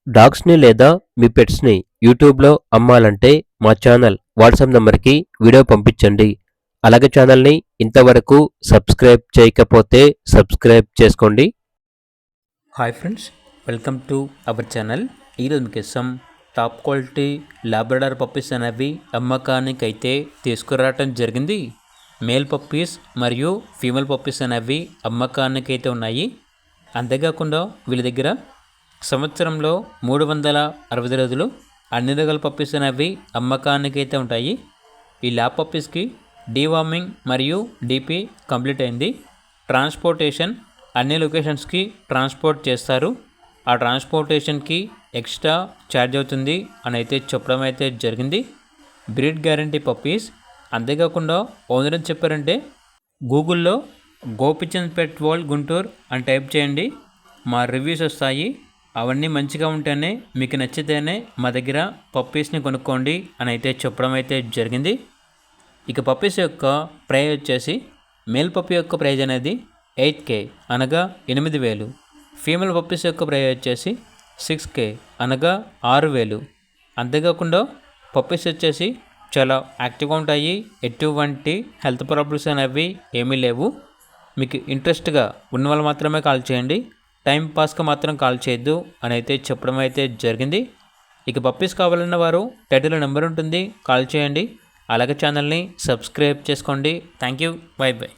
డాగ్స్‌ని లేదా మీ పెట్స్‌ని యూట్యూబ్‌లో అమ్మాలంటే మా ఛానల్ వాట్సాప్ నంబర్‌కి వీడియో పంపించండి. అలాగే ఛానల్‌ని ఇంతవరకు సబ్స్క్రైబ్ చేయకపోతే సబ్స్క్రైబ్ చేసుకోండి. Hi friends, welcome to our channel. ఈరోజు మీకోసం టాప్ క్వాలిటీ లాబ్రడార్ పప్పీస్ అనేవి అమ్మకానికి అయితే తీసుకురావటం జరిగింది. మేల్ పప్పీస్ మరియు ఫీమేల్ పప్పీస్ అనేవి అమ్మకానికి అయితే ఉన్నాయి. అంతేకాకుండా వీళ్ళ దగ్గర సంవత్సరంలో 360 రోజులు అన్ని రకాల పప్పీస్ అనేవి అమ్మకానికి అయితే ఉంటాయి. ఈ ల్యాబ్ పప్పీస్కి డీవార్మింగ్ మరియు డీపీ కంప్లీట్ అయింది. ట్రాన్స్పోర్టేషన్ అన్ని లొకేషన్స్కి ట్రాన్స్పోర్ట్ చేస్తారు. ఆ ట్రాన్స్పోర్టేషన్కి ఎక్స్ట్రా ఛార్జ్ అవుతుంది అని అయితే చెప్పడం అయితే జరిగింది. Breed guarantee puppies. అంతేకాకుండా ఓనర్ అని చెప్పారంటే గూగుల్లో గోపిచంద్ పెట్ వరల్డ్ గుంటూరు అని టైప్ చేయండి, మా రివ్యూస్ వస్తాయి. అవన్నీ మంచిగా ఉంటేనే మీకు నచ్చితేనే మా దగ్గర పప్పీస్ని కొనుక్కోండి అని అయితే చెప్పడం అయితే జరిగింది. ఇక పప్పీస్ యొక్క ప్రైస్ వచ్చేసి మేల్ పప్పీ యొక్క ప్రైజ్ అనేది 8K అనగా 8,000. ఫీమేల్ పప్పీస్ యొక్క ప్రైజ్ వచ్చేసి 6K అనగా 6,000. అంతేకాకుండా పప్పీస్ వచ్చేసి చాలా యాక్టివ్గా ఉంటాయి. ఎటువంటి హెల్త్ ప్రాబ్లమ్స్ అనేవి ఏమీ లేవు. మీకు ఇంట్రెస్ట్గా ఉన్న వాళ్ళు మాత్రమే కాల్ చేయండి, టైం పాస్గా మాత్రం కాల్ చేయొద్దు అని అయితే చెప్పడం అయితే జరిగింది. ఇక పప్పీస్ కావాలన్న వారు టైటిల్లో నెంబర్ ఉంటుంది, కాల్ చేయండి. అలాగే ఛానల్ని సబ్స్క్రైబ్ చేసుకోండి. Thank you, by by.